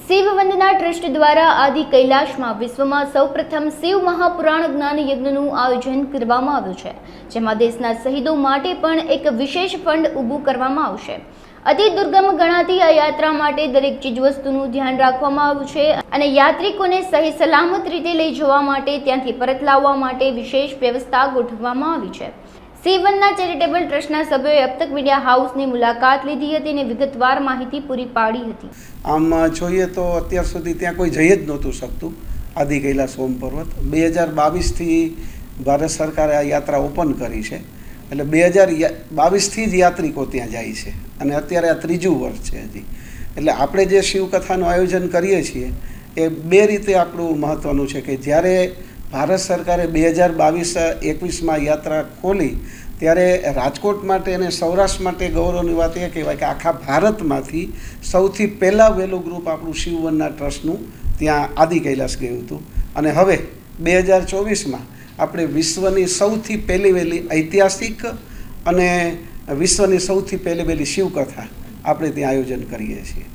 શિવ વંદના trust દ્વારા આદિ કૈલાશમાં વિશ્વમાં સૌપ્રથમ શિવ મહાપુરાણ જ્ઞાન યજ્ઞનું આયોજન કરવામાં આવ્યું છે, જેમાં દેશના શહીદો માટે પણ એક વિશેષ ફંડ ઊભું કરવામાં આવશે। અતિ દુર્ગમ ગણાતી આ યાત્રા માટે દરેક ચીજવસ્તુનું ધ્યાન રાખવામાં આવ્યું છે અને યાત્રિકોને સહી સલામત રીતે લઈ જવા માટે ત્યાંથી પરત લાવવા માટે વિશેષ વ્યવસ્થા ગોઠવવામાં આવી છે। શિવ વંદના ચેરિટેબલ ટ્રસ્ટના સભ્યોએ अब तक મીડિયા હાઉસની મુલાકાત લીધી હતી અને વિગતવાર માહિતી પૂરી પાડી હતી। આમ જોઈએ તો અત્યાર સુધી ત્યાં કોઈ જઈ જ નહોતું શકતું આદિ કૈલાસ ઓમ પર્વત 2022થી ભારત સરકારે આ યાત્રા ઓપન કરી છે, એટલે 2022થી જ યાત્રિકો ત્યાં જાય છે અને અત્યારે આ ત્રીજું વર્ષ છે હજી। એટલે આપણે જે શિવકથાનું આયોજન કરીએ છીએ એ બે રીતે આપણું મહત્ત્વનું છે કે જ્યારે ભારત સરકારે 2022-21માં યાત્રા ખોલી ત્યારે રાજકોટ માટે અને સૌરાષ્ટ્ર માટે ગૌરવની વાત એ કહેવાય કે આખા ભારતમાંથી સૌથી પહેલાં વહેલું ગ્રુપ આપણું શિવ વંદના ટ્રસ્ટનું ત્યાં આદિ કૈલાસ ગયું હતું અને હવે 2024માં આપણે વિશ્વની સૌથી પહેલી વહેલી ઐતિહાસિક અને વિશ્વની સૌથી પહેલી વહેલી શિવકથા આપણે ત્યાં આયોજન કરીએ છીએ।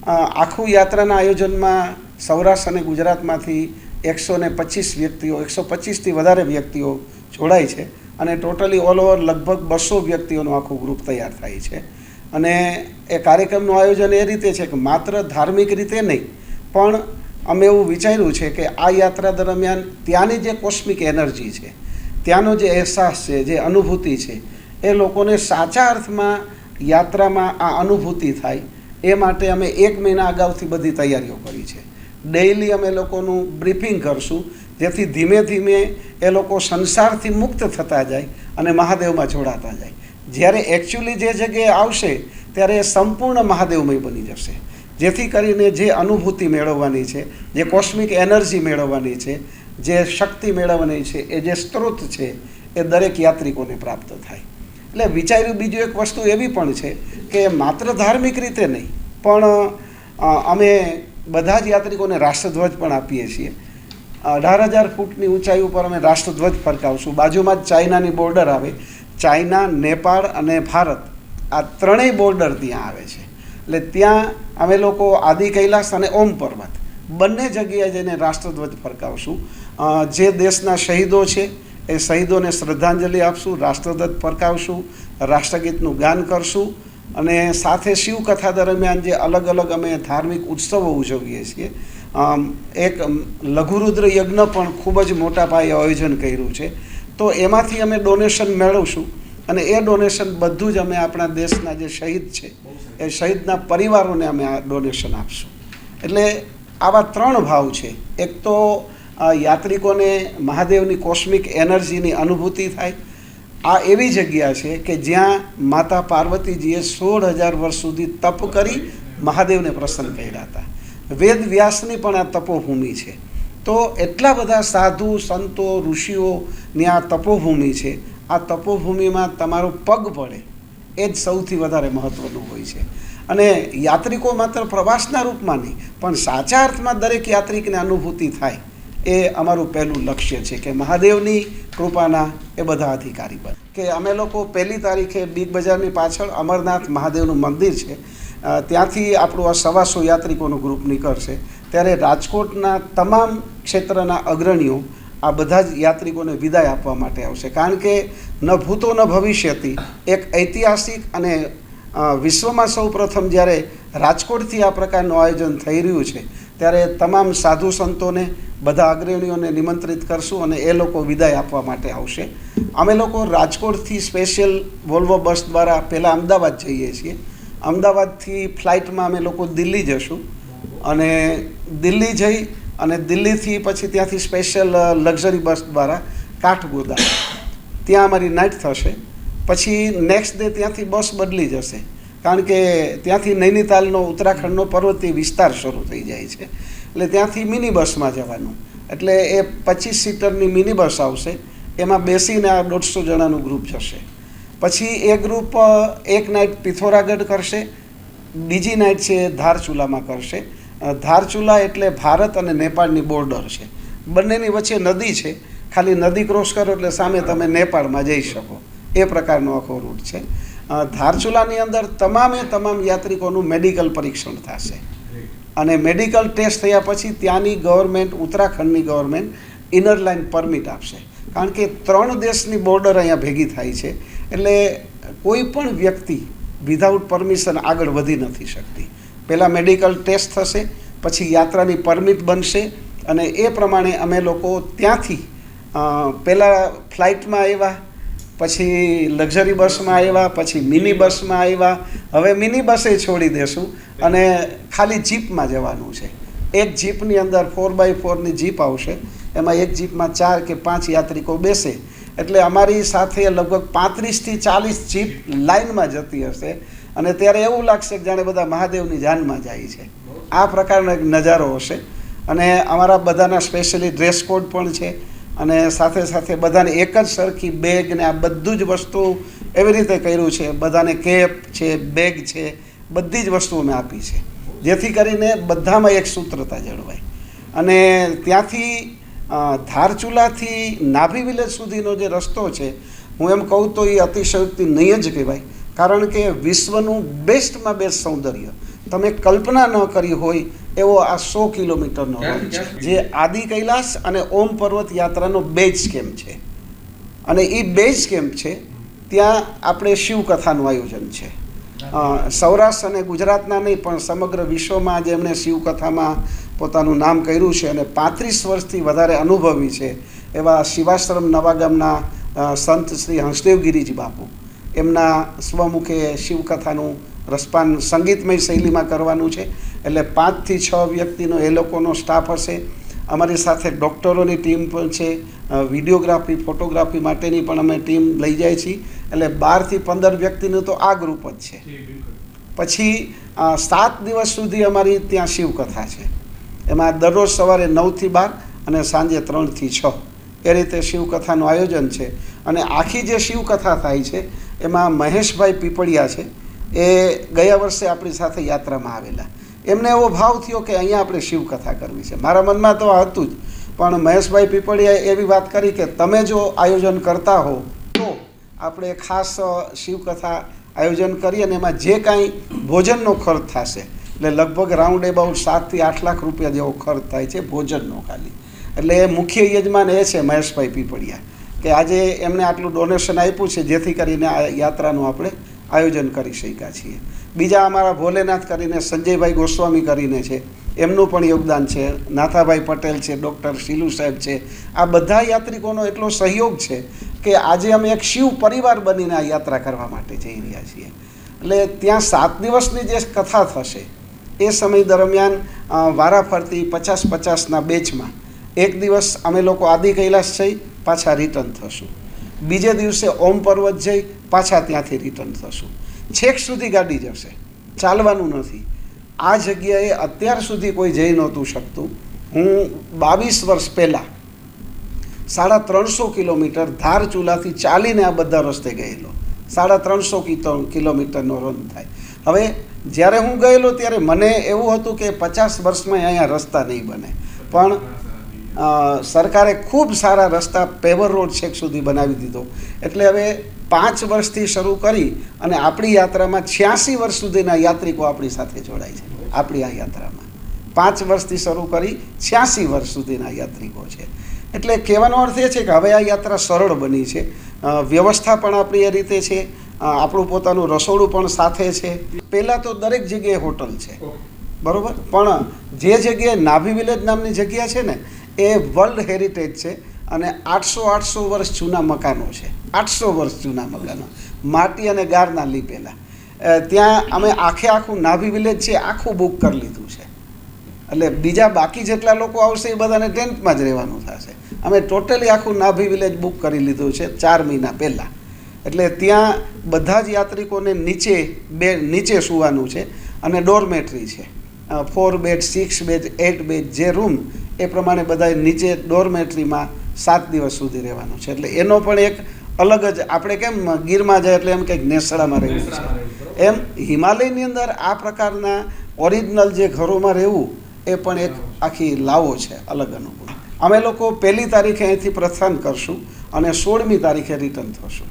આખું યાત્રાના આયોજનમાં સૌરાષ્ટ્ર અને ગુજરાતમાંથી 125 વ્યક્તિઓ 125થી વધારે વ્યક્તિઓ જોડાય છે અને ટોટલી ઓલ ઓવર લગભગ 200 વ્યક્તિઓનું આખું ગ્રુપ તૈયાર થાય છે। અને એ કાર્યક્રમનું આયોજન એ રીતે છે કે માત્ર ધાર્મિક રીતે નહીં, પણ અમે એવું વિચાર્યું છે કે આ યાત્રા દરમિયાન ત્યાંની જે કોસ્મિક એનર્જી છે, ત્યાંનો જે અહેસાસ છે, જે અનુભૂતિ છે, એ લોકોને સાચા અર્થમાં યાત્રામાં આ અનુભૂતિ થાય એ માટે અમે 1 મહિના અગાઉથી બધી તૈયારીઓ કરી છે। ડેઇલી અમે લોકોનું બ્રીફિંગ કરશું, જેથી ધીમે ધીમે એ લોકો સંસારથી મુક્ત થતા જાય અને મહાદેવમાં જોડાતા જાય। જ્યારે એકચ્યુઅલી જે જગ્યાએ આવશે ત્યારે એ સંપૂર્ણ મહાદેવમય બની જશે, જેથી કરીને જે અનુભૂતિ મેળવવાની છે, જે કોસ્મિક એનર્જી મેળવવાની છે, જે શક્તિ મેળવવાની છે, એ જે સ્ત્રોત છે એ દરેક યાત્રિકોને પ્રાપ્ત થાય। એટલે વિચાર્યું બીજું એક વસ્તુ એવી પણ છે કે માત્ર ધાર્મિક રીતે નહીં, પણ અમે બધા જ યાત્રિકોને રાષ્ટ્રધ્વજ પણ આપીએ છીએ। 18,000 ફૂટની ઊંચાઈ ઉપર અમે રાષ્ટ્રધ્વજ ફરકાવશું। બાજુમાં જ ચાઇનાની બોર્ડર આવે, ચાઇના, નેપાળ અને ભારત આ ત્રણેય બોર્ડર ત્યાં આવે છે। એટલે ત્યાં અમે લોકો આદિ કૈલાસ અને ઓમ પર્વત બંને જગ્યાએ જઈને રાષ્ટ્રધ્વજ ફરકાવશું। જે દેશના શહીદો છે એ શહીદોને શ્રદ્ધાંજલિ આપશું, રાષ્ટ્રધ્વજ ફરકાવશું, રાષ્ટ્રગીતનું ગાન કરશું અને સાથે શિવકથા દરમિયાન જે અલગ અલગ અમે ધાર્મિક ઉત્સવો ઉજવીએ છીએ, એક લઘુરુદ્ર યજ્ઞ પણ ખૂબ જ મોટા પાયે આયોજન કર્યું છે, તો એમાંથી અમે ડોનેશન મેળવશું અને એ ડોનેશન બધું જ અમે આપણા દેશના જે શહીદ છે એ શહીદના પરિવારોને અમે આ ડોનેશન આપશું। એટલે આવા 3 ભાવ છે। એક તો યાત્રિકોને મહાદેવની કોસ્મિક એનર્જીની અનુભૂતિ થાય। આ એવી જગ્યા છે કે જ્યાં માતા પાર્વતીજીએ 16,000 વર્ષ સુધી તપ કરી મહાદેવને પ્રસન્ન કર્યા હતા। વેદ વ્યાસની પણ આ તપોભૂમિ છે, તો એટલા બધા સાધુ સંતો ઋષિઓની આ તપોભૂમિ છે। આ તપોભૂમિમાં તમારો પગ પડે એ જ સૌથી વધારે મહત્ત્વનું હોય છે અને યાત્રિકો માત્ર પ્રવાસના રૂપમાં નહીં, પણ સાચા અર્થમાં દરેક યાત્રિકને અનુભૂતિ થાય એ અમારું પહેલું લક્ષ્ય છે કે મહાદેવની કૃપાના એ બધા અધિકારી બને। કે અમે લોકો 1લી તારીખે બિગ બજારની પાછળ અમરનાથ મહાદેવનું મંદિર છે, ત્યાંથી આપણું આ 125 યાત્રિકોનું ગ્રુપ નીકળશે। ત્યારે રાજકોટના તમામ ક્ષેત્રના અગ્રણીઓ આ બધા જ યાત્રિકોને વિદાય આપવા માટે આવશે, કારણ કે ન ભૂતો ન ભવિષ્યથી એક ઐતિહાસિક અને વિશ્વમાં સૌ પ્રથમ જ્યારે રાજકોટથી આ પ્રકારનું આયોજન થઈ રહ્યું છે ત્યારે તમામ સાધુ સંતોને બધા અગ્રણીઓને નિમંત્રિત કરશું અને એ લોકો વિદાય આપવા માટે આવશે। અમે લોકો રાજકોટથી સ્પેશિયલ વોલ્વો બસ દ્વારા પહેલાં અમદાવાદ જઈએ છીએ। અમદાવાદથી ફ્લાઇટમાં અમે લોકો દિલ્હી જશું અને દિલ્હી જઈ અને દિલ્હીથી પછી ત્યાંથી સ્પેશિયલ લક્ઝરી બસ દ્વારા કાઠગોદામ ત્યાં અમારી નાઇટ થશે। પછી નેક્સ્ટ ડે ત્યાંથી બસ બદલી જશે, કારણ કે ત્યાંથી નૈનીતાલનો ઉત્તરાખંડનો પર્વતીય વિસ્તાર શરૂ થઈ જાય છે, એટલે ત્યાંથી મિની બસમાં જવાનું। એટલે એ 25 સીટરની મિની બસ આવશે, એમાં બેસીને આ 150 જણાનું ગ્રુપ જશે। પછી એ ગ્રુપ એક નાઇટ પિથોરાગઢ કરશે, બીજી નાઇટ છે ધારચુલામાં કરશે। ધારચુલા એટલે ભારત અને નેપાળની બોર્ડર છે, બંનેની વચ્ચે નદી છે, ખાલી નદી ક્રોસ કરો એટલે સામે તમે નેપાળમાં જઈ શકો, એ પ્રકારનો આખો રૂટ છે। ધારચુલાની અંદર તમામે તમામ યાત્રિકોનું મેડિકલ પરીક્ષણ થશે અને મેડિકલ ટેસ્ટ થયા પછી ત્યાંની ગવર્મેન્ટ, ઉત્તરાખંડની ગવર્મેન્ટ ઇનર લાઇન પરમિટ આપશે. કારણ કે 3 દેશની બોર્ડર અહીંયા ભેગી થાય છે, એટલે કોઈ પણ વ્યક્તિ વિધાઉટ પરમિશન આગળ વધી નથી શકતી. પહેલાં મેડિકલ ટેસ્ટ થશે, પછી યાત્રાની પરમિટ બનશે, અને એ પ્રમાણે અમે લોકો ત્યાંથી પહેલાં ફ્લાઇટમાં આવ્યા, પછી લક્ઝરી બસમાં આવ્યા, પછી મિની બસમાં આવ્યા. હવે મિની બસે છોડી દેશું અને ખાલી જીપમાં જવાનું છે. એક જીપની અંદર 4x4ની જીપ આવશે, એમાં એક જીપમાં 4 કે 5 યાત્રિકો બેસે. એટલે અમારી સાથે લગભગ 35 થી 40 જીપ લાઇનમાં જતી હશે, અને ત્યારે એવું લાગશે કે જાણે બધા મહાદેવની જાનમાં જાય છે. આ પ્રકારનો એક નજારો હશે. અને અમારા બધાના સ્પેશિયલી ડ્રેસ કોડ પણ છે, અને સાથે સાથે બધાને એક જ સરખી બેગ ને આ બધું જ વસ્તુ એવી રીતે કર્યું છે. બધાને કેપ છે, બેગ છે, બધી જ વસ્તુઓ મેં આપી છે, જેથી કરીને બધામાં એક સૂત્રતા જળવાય. અને ત્યાંથી ધારચુલાથી નાભી વિલેજ સુધીનો જે રસ્તો છે, હું એમ કહું તો એ અતિશયોક્તિ નહીં જ કહેવાય. કારણ કે વિશ્વનું બેસ્ટમાં બેસ્ટ સૌંદર્ય તમે કલ્પના ન કરી હોય એવો આ 100 કિલોમીટરનો રન છે, જે આદિ કૈલાસ અને ઓમ પર્વત યાત્રાનો બેઝ કેમ્પ છે. અને એ બેઝ કેમ્પ છે ત્યાં આપણે શિવકથાનું આયોજન છે. સૌરાષ્ટ્ર અને ગુજરાતના નહીં પણ સમગ્ર વિશ્વમાં આજે એમણે શિવકથામાં પોતાનું નામ કર્યું છે, અને 35 વર્ષથી વધારે અનુભવી છે એવા શિવાશ્રમ નવાગામના સંત શ્રી હંસદેવગીરીજી બાપુ, એમના સ્વમુખે શિવકથાનું રસપાન સંગીતમય શૈલીમાં કરવાનું છે. એટલે 5 થી 6 વ્યક્તિનો એ લોકોનો સ્ટાફ હશે. અમારી સાથે ડૉક્ટરોની ટીમ પણ છે, વિડીયોગ્રાફી, ફોટોગ્રાફી માટેની પણ અમે ટીમ લઈ જાય છીએ. એટલે 12 થી 15 વ્યક્તિનું તો આ ગ્રુપ જ છે. પછી 7 દિવસ સુધી અમારી ત્યાં શિવકથા છે. એમાં દરરોજ સવારે 9 થી 12 અને સાંજે 3 થી 6 એ રીતે શિવકથાનું આયોજન છે. અને આખી જે શિવકથા થાય છે એમાં મહેશભાઈ પીપળિયા છે, એ ગયા વર્ષે આપણી સાથે યાત્રામાં આવેલા. એમને એવો ભાવ થયો કે અહીંયા આપણે શિવકથા કરવી છે. મારા મનમાં તો આ હતું જ, પણ મહેશભાઈ પીપળિયાએ એવી વાત કરી કે તમે જો આયોજન કરતા હો તો આપણે ખાસ શિવકથા આયોજન કરીએ, અને એમાં જે કાંઈ ભોજનનો ખર્ચ થશે, એટલે લગભગ રાઉન્ડ એબાઉટ 7 થી 8 લાખ રૂપિયા જેવો ખર્ચ થાય છે ભોજનનો ખાલી. એટલે મુખ્ય યજમાન એ છે મહેશભાઈ પીપળિયા, કે આજે એમને આટલું ડોનેશન આપ્યું છે, જેથી કરીને આ યાત્રાનું આપણે આયોજન કરી શક્યા છીએ. બીજા અમારા ભોલેનાથ કરીને સંજયભાઈ ગોસ્વામી કરીને છે, એમનું પણ યોગદાન છે. નાથાભાઈ પટેલ છે, ડૉક્ટર શીલુ સાહેબ છે. આ બધા યાત્રિકોનો એટલો સહયોગ છે કે આજે અમે એક શિવ પરિવાર બનીને આ યાત્રા કરવા માટે જઈ રહ્યા છીએ. એટલે ત્યાં 7 દિવસની જે કથા થશે એ સમય દરમિયાન વારાફરતી 50-50ના બેચમાં એક દિવસ અમે લોકો આદિ કૈલાસ જઈ પાછા રિટર્ન થશું, બીજે દિવસે ઓમ પર્વત જઈ પાછા ત્યાંથી રિટર્ન થશું. છેક સુધી ગાડી જશે, ચાલવાનું નથી. આ જગ્યાએ અત્યાર સુધી કોઈ જઈ નહોતું શકતું. હું 22 વર્ષ પહેલાં 350 કિલોમીટર ધારચુલાથી ચાલીને આ બધા રસ્તે ગયેલો. 350 કિલોમીટરનો રન થાય. હવે જ્યારે હું ગયેલો ત્યારે મને એવું હતું કે 50 વર્ષમાં અહીંયા રસ્તા નહીં બને, પણ સરકારે ખૂબ સારા રસ્તા, પેવર રોડ છેક સુધી બનાવી દીધો. એટલે હવે 5 વર્ષથી શરૂ કરી અને આપણી યાત્રામાં 86 વર્ષ સુધીના યાત્રિકો આપણી સાથે જોડાય છે. આપણી આ યાત્રામાં 5 વર્ષથી શરૂ કરી 86 વર્ષ સુધીના યાત્રિકો છે. એટલે કહેવાનો અર્થ એ છે કે હવે આ યાત્રા સરળ બની છે. વ્યવસ્થા પણ આપણી એ રીતે છે, આપણું પોતાનું રસોડું પણ સાથે છે. પહેલાં તો દરેક જગ્યાએ હોટલ છે, બરાબર, પણ જે જગ્યાએ નાભી વિલેજ નામની જગ્યા છે ને એ વર્લ્ડ હેરિટેજ છે, અને 800 વર્ષ જૂના મકાનો છે. 800 વર્ષ જૂના મકાનો, માટી અને ગારના લીપેલા. ત્યાં અમે આખું નાભી વિલેજ છે આખું બુક કરી લીધું છે. એટલે બીજા બાકી જેટલા લોકો આવશે એ બધાને ટેન્ટમાં જ રહેવાનું થશે. અમે ટોટલી આખું નાભી વિલેજ બુક કરી લીધું છે 4 મહિના પહેલાં. એટલે ત્યાં બધા જ યાત્રિકોને નીચે સૂવાનું છે, અને ડોરમેટરી છે. 4 બેડ, 6 બેડ, 8 બેડ જે રૂમ એ પ્રમાણે બધા નીચે ડોરમેટરીમાં 7 દિવસ સુધી રહેવાનું છે. એટલે એનો પણ એક અલગ જ, આપણે કેમ ગીરમાં જાય એટલે એમ કંઈક નેસડામાં રહેવું છે, એમ હિમાલયની અંદર આ પ્રકારના ઓરિજિનલ જે ઘરોમાં રહેવું એ પણ એક આખી લાવો છે, અલગ અનુભવ. અમે લોકો 1લી તારીખે અહીંથી પ્રસ્થાન કરશું અને 16મી તારીખે રિટર્ન થશું.